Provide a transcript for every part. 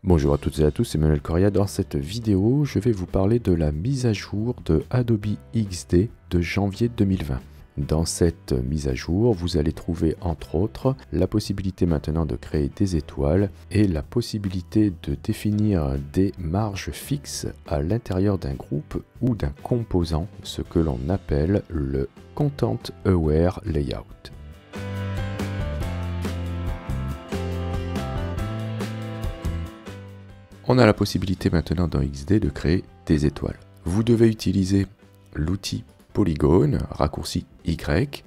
Bonjour à toutes et à tous, c'est Emmanuel Correa. Dans cette vidéo, je vais vous parler de la mise à jour de Adobe XD de janvier 2020. Dans cette mise à jour, vous allez trouver entre autres la possibilité maintenant de créer des étoiles et la possibilité de définir des marges fixes à l'intérieur d'un groupe ou d'un composant, ce que l'on appelle le Content Aware Layout. On a la possibilité maintenant dans XD de créer des étoiles. Vous devez utiliser l'outil polygone, raccourci Y.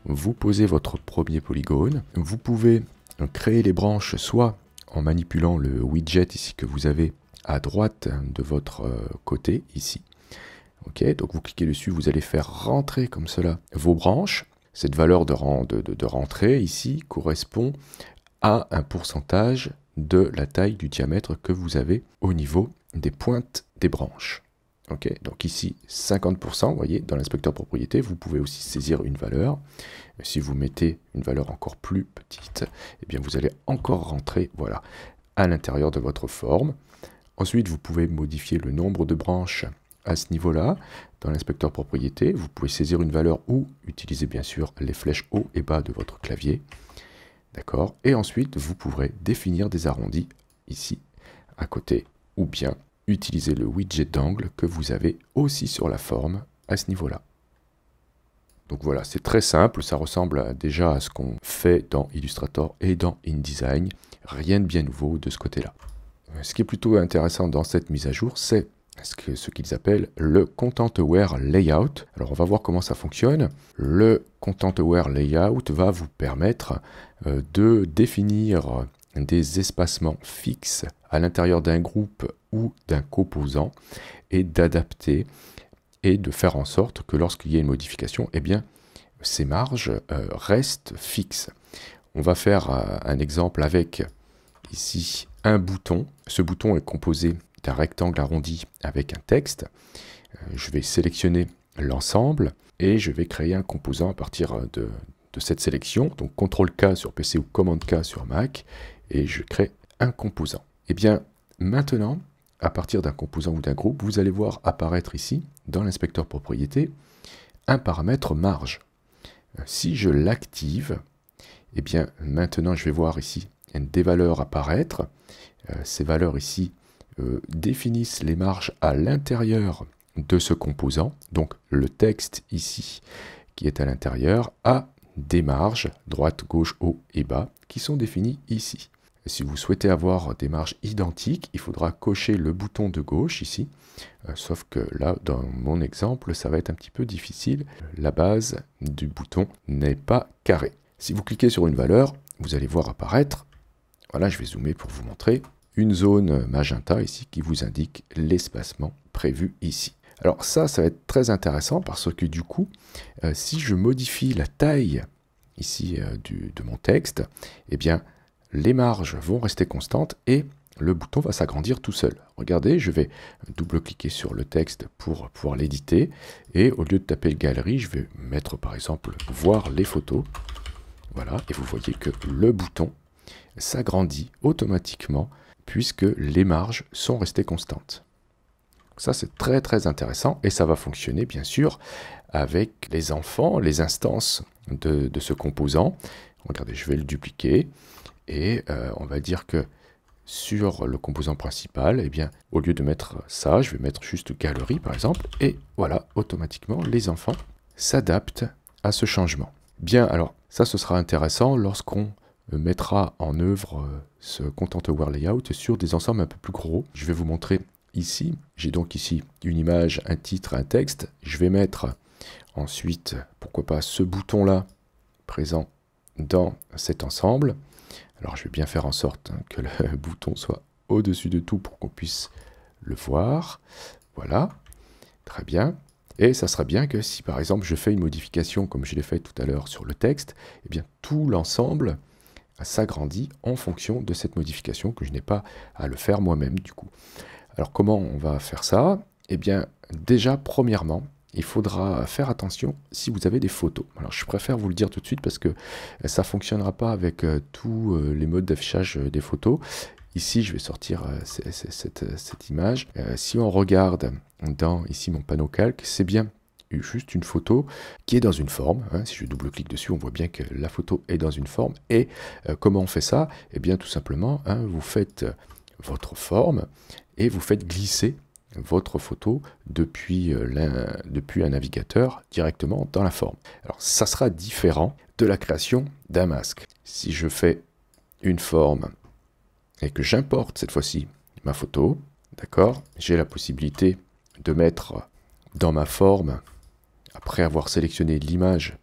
Vous posez votre premier polygone. Vous pouvez créer les branches soit en manipulant le widget ici que vous avez à droite de votre côté ici. Ok, donc vous cliquez dessus, vous allez faire rentrer comme cela vos branches. Cette valeur de rentrée ici correspond à un pourcentage de la taille du diamètre que vous avez au niveau des pointes des branches. Ok, donc ici 50%, vous voyez, dans l'inspecteur propriété, vous pouvez aussi saisir une valeur. Si vous mettez une valeur encore plus petite, eh bien vous allez encore rentrer, voilà, à l'intérieur de votre forme. Ensuite, vous pouvez modifier le nombre de branches à ce niveau-là. Dans l'inspecteur propriété, vous pouvez saisir une valeur ou utiliser bien sûr les flèches haut et bas de votre clavier. D'accord. Et ensuite, vous pourrez définir des arrondis ici, à côté, ou bien utiliser le widget d'angle que vous avez aussi sur la forme à ce niveau-là. Donc voilà, c'est très simple, ça ressemble déjà à ce qu'on fait dans Illustrator et dans InDesign. Rien de bien nouveau de ce côté-là. Ce qui est plutôt intéressant dans cette mise à jour, c'est ce qu'ils appellent le Content Aware Layout. Alors on va voir comment ça fonctionne. Le Content Aware Layout va vous permettre de définir des espacements fixes à l'intérieur d'un groupe ou d'un composant et d'adapter et de faire en sorte que lorsqu'il y a une modification, eh bien, ces marges restent fixes. On va faire un exemple avec ici un bouton. Ce bouton est composé d'un rectangle arrondi avec un texte. Je vais sélectionner l'ensemble et je vais créer un composant à partir de cette sélection. Donc CTRL-K sur PC ou Command-K sur Mac et je crée un composant. Et bien maintenant, à partir d'un composant ou d'un groupe, vous allez voir apparaître ici, dans l'inspecteur propriété, un paramètre marge. Si je l'active, et bien maintenant je vais voir ici des valeurs apparaître. Ces valeurs ici définissent les marges à l'intérieur de ce composant. Donc le texte ici qui est à l'intérieur a des marges, droite, gauche, haut et bas, qui sont définies ici. Et si vous souhaitez avoir des marges identiques, il faudra cocher le bouton de gauche ici, sauf que là, dans mon exemple, ça va être un petit peu difficile. La base du bouton n'est pas carrée. Si vous cliquez sur une valeur, vous allez voir apparaître, voilà, je vais zoomer pour vous montrer, une zone magenta ici qui vous indique l'espacement prévu ici. Alors ça va être très intéressant parce que du coup, si je modifie la taille ici de mon texte, eh bien les marges vont rester constantes et le bouton va s'agrandir tout seul. Regardez, je vais double-cliquer sur le texte pour pouvoir l'éditer et au lieu de taper galerie, je vais mettre par exemple voir les photos. Voilà, et vous voyez que le bouton s'agrandit automatiquement puisque les marges sont restées constantes. Ça, c'est très très intéressant et ça va fonctionner bien sûr avec les enfants, les instances de ce composant. Regardez, je vais le dupliquer et on va dire que sur le composant principal, eh bien, au lieu de mettre ça, je vais mettre juste galerie par exemple et voilà, automatiquement, les enfants s'adaptent à ce changement. Bien, alors ça, ce sera intéressant lorsqu'on mettra en œuvre ce Content Aware Layout sur des ensembles un peu plus gros. Je vais vous montrer ici. J'ai donc ici une image, un titre, un texte. Je vais mettre ensuite, pourquoi pas, ce bouton-là présent dans cet ensemble. Alors je vais bien faire en sorte que le bouton soit au-dessus de tout pour qu'on puisse le voir. Voilà, très bien. Et ça serait bien que si par exemple je fais une modification comme je l'ai fait tout à l'heure sur le texte, eh bien tout l'ensemble s'agrandit en fonction de cette modification que je n'ai pas à le faire moi-même du coup. Alors comment on va faire ça? Eh bien déjà premièrement, il faudra faire attention si vous avez des photos. Alors je préfère vous le dire tout de suite parce que ça ne fonctionnera pas avec tous les modes d'affichage des photos. ici, je vais sortir cette image. Si on regarde dans ici mon panneau calque, c'est bien juste une photo qui est dans une forme. Hein. Si je double-clique dessus, on voit bien que la photo est dans une forme. Et comment on fait ça? Eh bien, tout simplement, hein, vous faites votre forme et vous faites glisser votre photo depuis un navigateur directement dans la forme. Alors, ça sera différent de la création d'un masque. Si je fais une forme et que j'importe cette fois-ci ma photo, d'accord, j'ai la possibilité de mettre dans ma forme, après avoir sélectionné l'image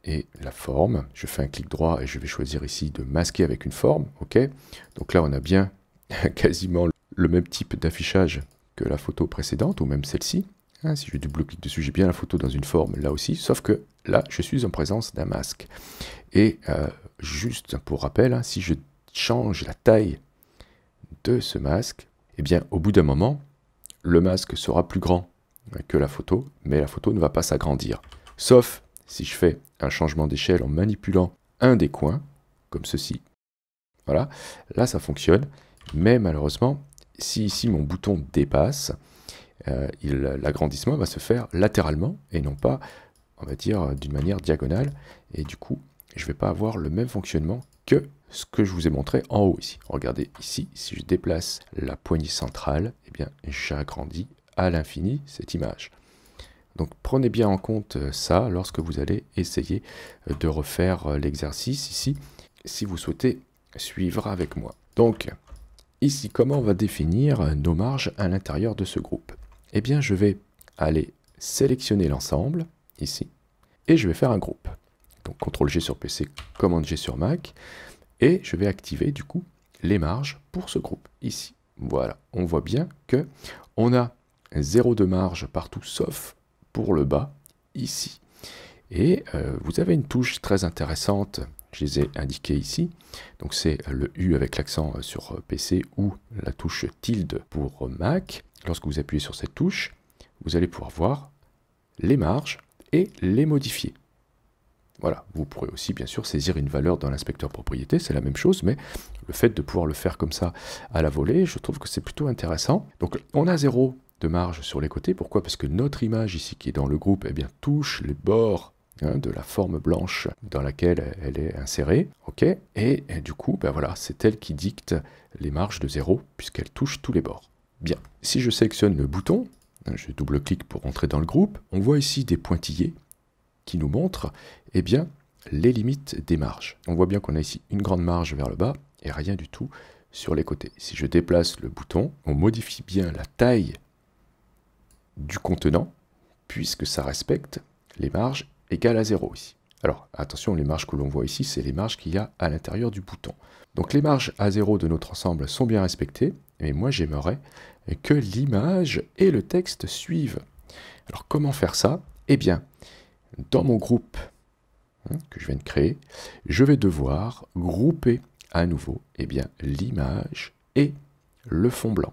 et la forme, je fais un clic droit et je vais choisir ici de masquer avec une forme, ok. Donc là, on a bien quasiment le même type d'affichage que la photo précédente, ou même celle-ci. Hein, si je double-clique dessus, j'ai bien la photo dans une forme, là aussi, sauf que là, je suis en présence d'un masque. Et juste pour rappel, hein, si je change la taille de ce masque, eh bien, au bout d'un moment, le masque sera plus grand que la photo, mais la photo ne va pas s'agrandir. Sauf si je fais un changement d'échelle en manipulant un des coins, comme ceci. Voilà, là ça fonctionne, mais malheureusement, si ici mon bouton dépasse, l'agrandissement va se faire latéralement et non pas, on va dire, d'une manière diagonale. Et du coup, je ne vais pas avoir le même fonctionnement que ce que je vous ai montré en haut ici. Regardez ici, si je déplace la poignée centrale, eh bien, j'agrandis à l'infini cette image. Donc prenez bien en compte ça lorsque vous allez essayer de refaire l'exercice ici, si vous souhaitez suivre avec moi. Donc, ici, comment on va définir nos marges à l'intérieur de ce groupe? Eh bien, je vais aller sélectionner l'ensemble, ici, et je vais faire un groupe. Donc, CTRL-G sur PC, Command-G sur Mac, et je vais activer, du coup, les marges pour ce groupe, ici. Voilà, on voit bien que on a 0 de marge partout, sauf pour le bas, ici. Et vous avez une touche très intéressante, je les ai indiquées ici. Donc c'est le U avec l'accent sur PC ou la touche tilde pour Mac. Lorsque vous appuyez sur cette touche, vous allez pouvoir voir les marges et les modifier. Voilà, vous pourrez aussi bien sûr saisir une valeur dans l'inspecteur propriété, c'est la même chose, mais le fait de pouvoir le faire comme ça à la volée, je trouve que c'est plutôt intéressant. Donc on a 0 de marge sur les côtés. Pourquoi? Parce que notre image ici qui est dans le groupe, eh bien, touche les bords de la forme blanche dans laquelle elle est insérée. Ok, et du coup, ben voilà, c'est elle qui dicte les marges de 0 puisqu'elle touche tous les bords. Bien, si je sélectionne le bouton, je double-clique pour entrer dans le groupe, on voit ici des pointillés qui nous montrent eh bien, les limites des marges. On voit bien qu'on a ici une grande marge vers le bas et rien du tout sur les côtés. Si je déplace le bouton, on modifie bien la taille du contenant, puisque ça respecte les marges égales à 0 ici. Alors, attention, les marges que l'on voit ici, c'est les marges qu'il y a à l'intérieur du bouton. Donc les marges à 0 de notre ensemble sont bien respectées, mais moi j'aimerais que l'image et le texte suivent. Alors comment faire ça? Eh bien, dans mon groupe que je viens de créer, je vais devoir grouper à nouveau eh bien, l'image et le fond blanc.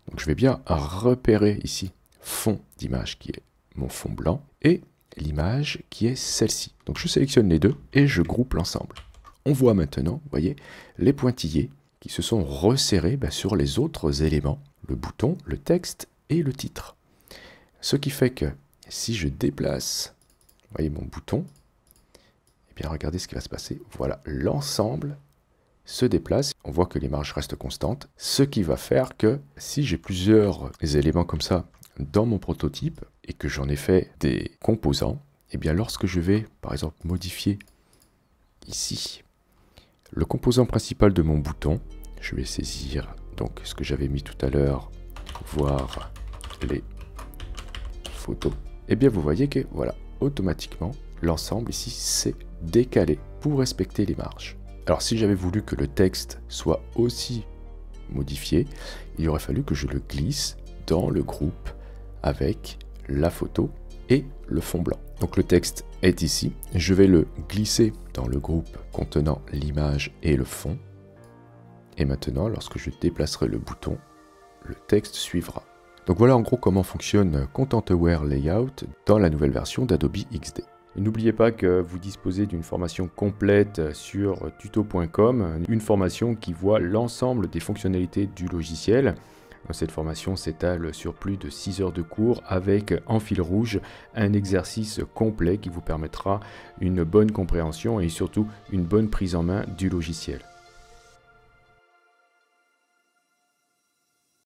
Donc je vais bien repérer ici fond d'image qui est mon fond blanc et l'image qui est celle-ci. Donc je sélectionne les deux et je groupe l'ensemble. On voit maintenant, vous voyez, les pointillés qui se sont resserrés sur les autres éléments, le bouton, le texte et le titre. Ce qui fait que si je déplace, vous voyez mon bouton, eh bien regardez ce qui va se passer. Voilà, l'ensemble se déplace. On voit que les marges restent constantes, ce qui va faire que si j'ai plusieurs éléments comme ça dans mon prototype et que j'en ai fait des composants, eh bien lorsque je vais par exemple modifier ici le composant principal de mon bouton, je vais saisir donc ce que j'avais mis tout à l'heure, voir les photos, et bien vous voyez que voilà, automatiquement l'ensemble ici s'est décalé pour respecter les marges. Alors si j'avais voulu que le texte soit aussi modifié, il aurait fallu que je le glisse dans le groupe avec la photo et le fond blanc. Donc le texte est ici, je vais le glisser dans le groupe contenant l'image et le fond. Et maintenant, lorsque je déplacerai le bouton, le texte suivra. Donc voilà en gros comment fonctionne Content Aware Layout dans la nouvelle version d'Adobe XD. N'oubliez pas que vous disposez d'une formation complète sur tuto.com, une formation qui voit l'ensemble des fonctionnalités du logiciel. Cette formation s'étale sur plus de 6 heures de cours avec en fil rouge un exercice complet qui vous permettra une bonne compréhension et surtout une bonne prise en main du logiciel.